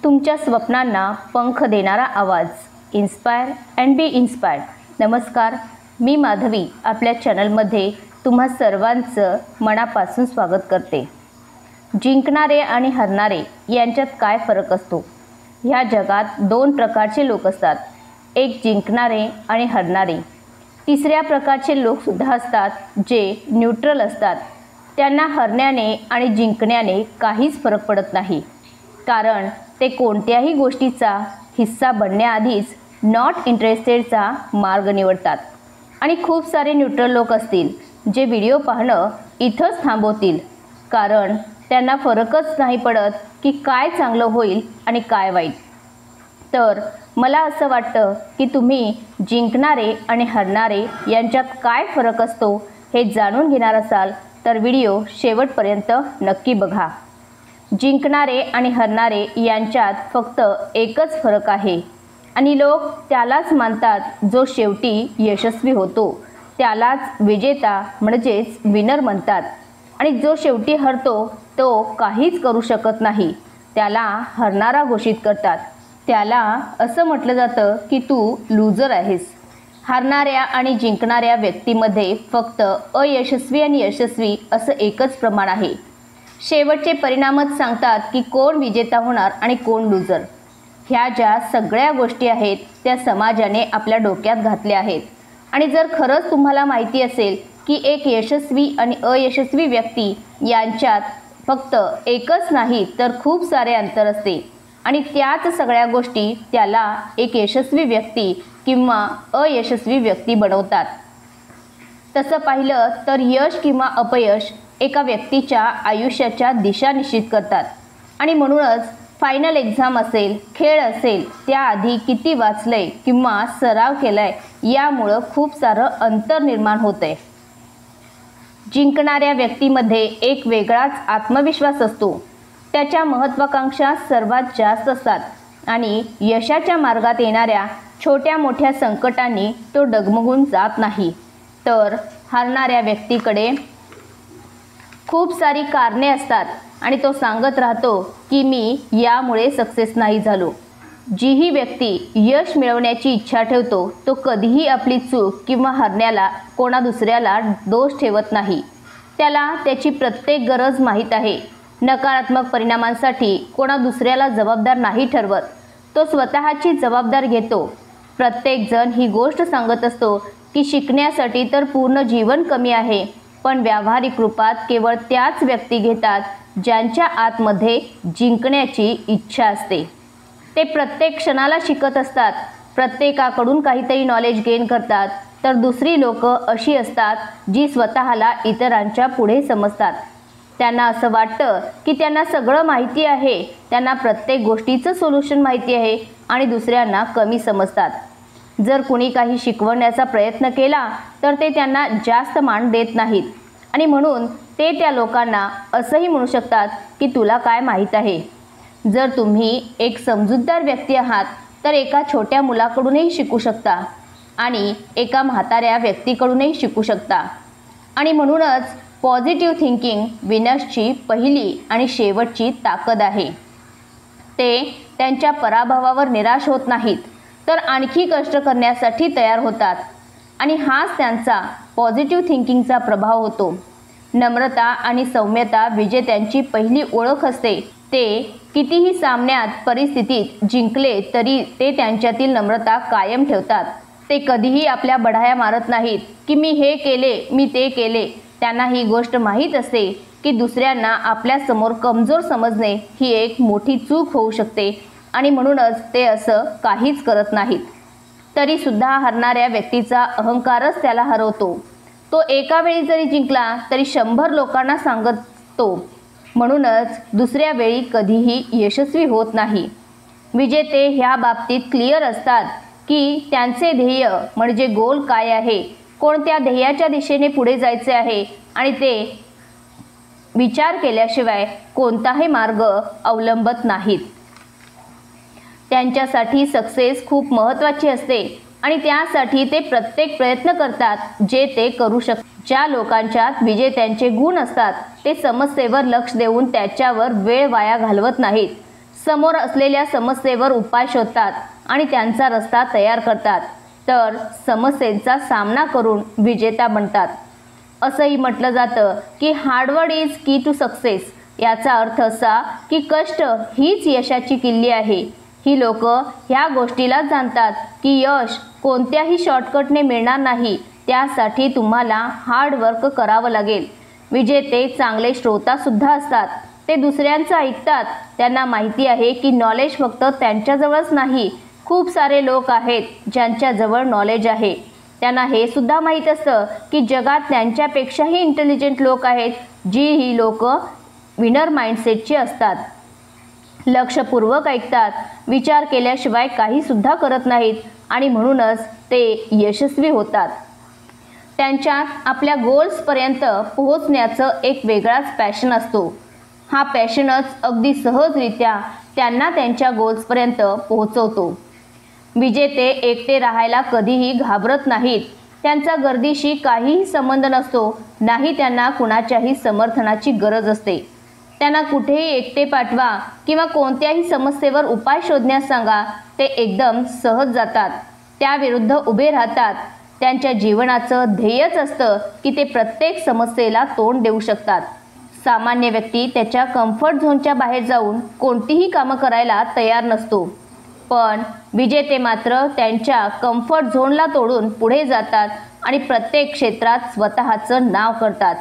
तुमच्या स्वप्नांना पंख देणारा आवाज, इन्स्पायर अँड बी इन्स्पायर्ड. नमस्कार, मी माधवी आपल्या चॅनलमध्ये तुम्हा सर्वांचं मनापासून स्वागत करते. जिंकणारे आणि हरणारे यांच्यात काय फरक असतो? ह्या जगात दोन प्रकारचे लोक असतात, एक जिंकणारे आणि हरणारे. तिसऱ्या प्रकारचे लोकसुद्धा असतात जे न्यूट्रल असतात. त्यांना हरण्याने आणि जिंकण्याने काहीच फरक पडत नाही, कारण ते कोणत्याही गोष्टीचा हिस्सा बनण्याआधीच नॉट इंटरेस्टेडचा मार्ग निवडतात. आणि खूप सारे न्यूट्रल लोक असतील जे व्हिडिओ पाहणं इथंच थांबवतील, कारण त्यांना फरकच नाही पडत की काय चांगलं होईल आणि काय वाईट. तर मला असं वाटतं की तुम्ही जिंकणारे आणि हरणारे यांच्यात काय फरक असतो हे जाणून घेणार असाल तर व्हिडिओ शेवटपर्यंत नक्की बघा. जिंकणारे आणि हरणारे यांच्यात फक्त एकच फरक आहे आणि लोक त्यालाच मानतात जो शेवटी यशस्वी होतो. त्यालाच विजेता म्हणजेच विनर म्हणतात. आणि जो शेवटी हरतो तो काहीच करू शकत नाही त्याला हरणारा घोषित करतात. त्याला असं म्हटलं जातं की तू लूजर आहेस. हरणाऱ्या आणि जिंकणाऱ्या व्यक्तीमध्ये फक्त अयशस्वी आणि यशस्वी असं एकच प्रमाण आहे. शेवटचे परिणामच सांगतात की कोण विजेता होणार आणि कोण लूजर. ह्या ज्या सगळ्या गोष्टी आहेत त्या समाजाने आपल्या डोक्यात घातल्या आहेत. आणि जर खरंच तुम्हाला माहिती असेल की एक यशस्वी आणि अयशस्वी व्यक्ती यांच्यात फक्त एकच नाही तर खूप सारे अंतर असते आणि त्याच सगळ्या गोष्टी त्याला एक यशस्वी व्यक्ती किंवा अयशस्वी व्यक्ती बनवतात. तसं पाहिलं तर यश किंवा अपयश एका व्यक्तीच्या आयुष्याच्या दिशा निश्चित करतात. आणि म्हणूनच फायनल एक्झाम असेल, खेळ असेल, त्याआधी किती वाचलंय किंवा सराव केलाय यामुळं खूप सारं अंतर निर्माण होतंय. जिंकणाऱ्या व्यक्तीमध्ये एक वेगळाच आत्मविश्वास असतो. त्याच्या महत्त्वाकांक्षा सर्वात जास्त असतात आणि यशाच्या मार्गात येणाऱ्या छोट्या मोठ्या संकटांनी तो डगमगून जात नाही. तर हरणाऱ्या व्यक्तीकडे खूप सारी कारणे असतात आणि तो सांगत राहतो की मी यामुळे सक्सेस नाही झालो. जीही व्यक्ती यश मिळवण्याची इच्छा ठेवतो तो कधीही आपली चूक किंवा हरण्याला कोणा दुसऱ्याला दोष ठेवत नाही. त्याला त्याची प्रत्येक गरज माहीत आहे. नकारात्मक परिणामांसाठी कोणा दुसऱ्याला जबाबदार नाही ठरवत, तो स्वतःची जबाबदारी घेतो. प्रत्येकजण ही गोष्ट सांगत असतो की शिकण्यासाठी तर पूर्ण जीवन कमी आहे, पण व्यावहारिक रूपात केवळ त्याच व्यक्ती घेतात ज्यांच्या आतमध्ये जिंकण्याची इच्छा असते. ते प्रत्येक क्षणाला शिकत असतात, प्रत्येकाकडून काहीतरी नॉलेज गेन करतात. तर दुसरी लोक अशी असतात जी स्वतःला इतरांच्या पुढे समजतात. त्यांना असं वाटतं की त्यांना सगळं माहिती आहे, त्यांना प्रत्येक गोष्टीचं सोल्युशन माहिती आहे आणि दुसऱ्यांना कमी समजतात. जर कुणी काही शिकवण्याचा प्रयत्न केला तर ते त्यांना जास्त मान देत नाहीत आणि म्हणून ते त्या लोकांना असंही म्हणू शकतात की तुला काय माहीत आहे. जर तुम्ही एक समजूतदार व्यक्ती आहात तर एका छोट्या मुलाकडूनही शिकू शकता आणि एका म्हाताऱ्या व्यक्तीकडूनही शिकू शकता. आणि म्हणूनच पॉझिटिव्ह थिंकिंग विनर्सची पहिली आणि शेवटची ताकद आहे. ते त्यांच्या पराभवावर निराश होत नाहीत तर आणखी कष्ट करण्यासाठी तयार होतात आणि हाच त्यांचा पॉझिटिव्ह थिंकिंगचा प्रभाव होतो. नम्रता आणि सौम्यता विजेत्यांची पहिली ओळख असते. ते कितीही सामन्यात परिस्थितीत जिंकले तरी ते त्यांच्यातील नम्रता कायम ठेवतात. ते कधीही आपल्या बढाया मारत नाहीत की मी हे केले, मी ते केले. त्यांना ही गोष्ट माहीत असते की दुसऱ्यांना आपल्यासमोर कमजोर समजणे ही एक मोठी चूक होऊ शकते आणि म्हणूनच ते असं काहीच करत नाहीत. तरीसुद्धा हरणाऱ्या व्यक्तीचा अहंकारच त्याला हरवतो. तो एका वेळी जरी जिंकला तरी 100 लोकांना सांगतो, म्हणूनच दुसऱ्या वेळी कधीही यशस्वी होत नाही. विजेते ह्या बाबतीत क्लिअर असतात की त्यांचे ध्येय म्हणजे गोल काय आहे, कोणत्या ध्येयाच्या दिशेने पुढे जायचे आहे आणि ते विचार केल्याशिवाय कोणताही मार्ग अवलंबत नाहीत. त्यांच्यासाठी सक्सेस खूप महत्त्वाची असते आणि त्यासाठी ते प्रत्येक प्रयत्न करतात जे ते करू शकतात. ज्या लोकांच्यात विजेत्यांचे गुण असतात ते समस्येवर लक्ष देऊन त्याच्यावर वेळ वाया घालवत नाहीत. समोर असलेल्या समस्येवर उपाय शोधतात आणि त्यांचा रस्ता तयार करतात, तर समस्येचा सामना करून विजेता बनतात. असंही म्हटलं जातं की हार्डवर्क इज की टू सक्सेस. याचा अर्थ असा की कष्ट हीच यशाची किल्ली आहे. ही लोक ह्या गोष्टीला जाणतात की यश कोणत्याही शॉर्टकटने मिळणार नाही, त्यासाठी तुम्हाला हार्ड वर्क करावं लागेल. विजेते चांगले श्रोतासुद्धा असतात. ते दुसऱ्यांचं ऐकतात. त्यांना माहिती आहे की नॉलेज फक्त त्यांच्याजवळच नाही, खूप सारे लोक आहेत ज्यांच्याजवळ नॉलेज आहे. त्यांना हे सुद्धा माहीत असतं की जगात त्यांच्यापेक्षाही इंटेलिजंट लोक आहेत, जी ही लोक विनर माइंडसेटची असतात. लक्षपूर्वक ऐकतात, विचार केल्याशिवाय काही सुद्धा करत नाहीत आणि म्हणूनच ते यशस्वी होतात. त्यांच्यात आपल्या गोल्सपर्यंत पोहोचण्याचं एक वेगळाच पॅशन असतो. हा पॅशनच अगदी सहजरित्या त्यांना त्यांच्या गोल्सपर्यंत पोहोचवतो. विजेते एकटे राहायला कधीही घाबरत नाहीत. त्यांचा गर्दीशी काहीही संबंध नसतो, नाही त्यांना कुणाच्याही समर्थनाची गरज असते. त्यांना कुठेही एकटे पाठवा किंवा कोणत्याही समस्येवर उपाय शोधण्यास सांगा, ते एकदम सहज जातात. त्याविरुद्ध उभे राहतात. त्यांच्या जीवनाचं ध्येयच असतं की ते प्रत्येक समस्येला तोंड देऊ शकतात. सामान्य व्यक्ती त्याच्या कम्फर्ट झोनच्या बाहेर जाऊन कोणतीही कामं करायला तयार नसतो, पण विजेते मात्र त्यांच्या कम्फर्ट झोनला तोडून पुढे जातात आणि प्रत्येक क्षेत्रात स्वतःचं नाव करतात.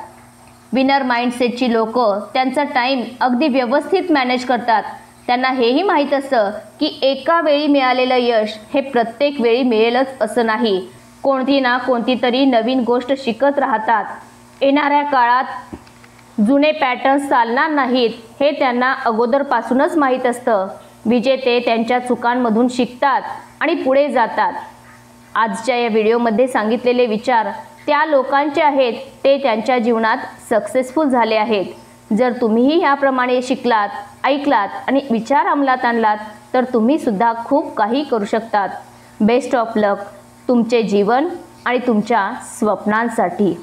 विनर माइंडसेटची लोक त्यांचा टाईम अगदी व्यवस्थित मॅनेज करतात. त्यांना हेही माहीत असतं की एका वेळी मिळालेलं यश हे प्रत्येक वेळी मिळेलच असं नाही. कोणती ना कोणती तरी नवीन गोष्ट शिकत राहतात. येणाऱ्या काळात जुने पॅटर्न्स चालणार नाहीत हे त्यांना अगोदरपासूनच माहीत असतं. विजेते त्यांच्या चुकांमधून शिकतात आणि पुढे जातात. आजच्या या व्हिडिओमध्ये सांगितलेले विचार त्या लोकांचे आहेत, ते त्यांच्या जीवनात सक्सेसफुल झाले आहेत. जर तुम्हीही ह्याप्रमाणे शिकलात, ऐकलात आणि विचार अंमलात आणलात तर तुम्ही सुद्धा खूप काही करू शकतात. बेस्ट ऑफ लक तुमचे जीवन आणि तुमच्या स्वप्नांसाठी.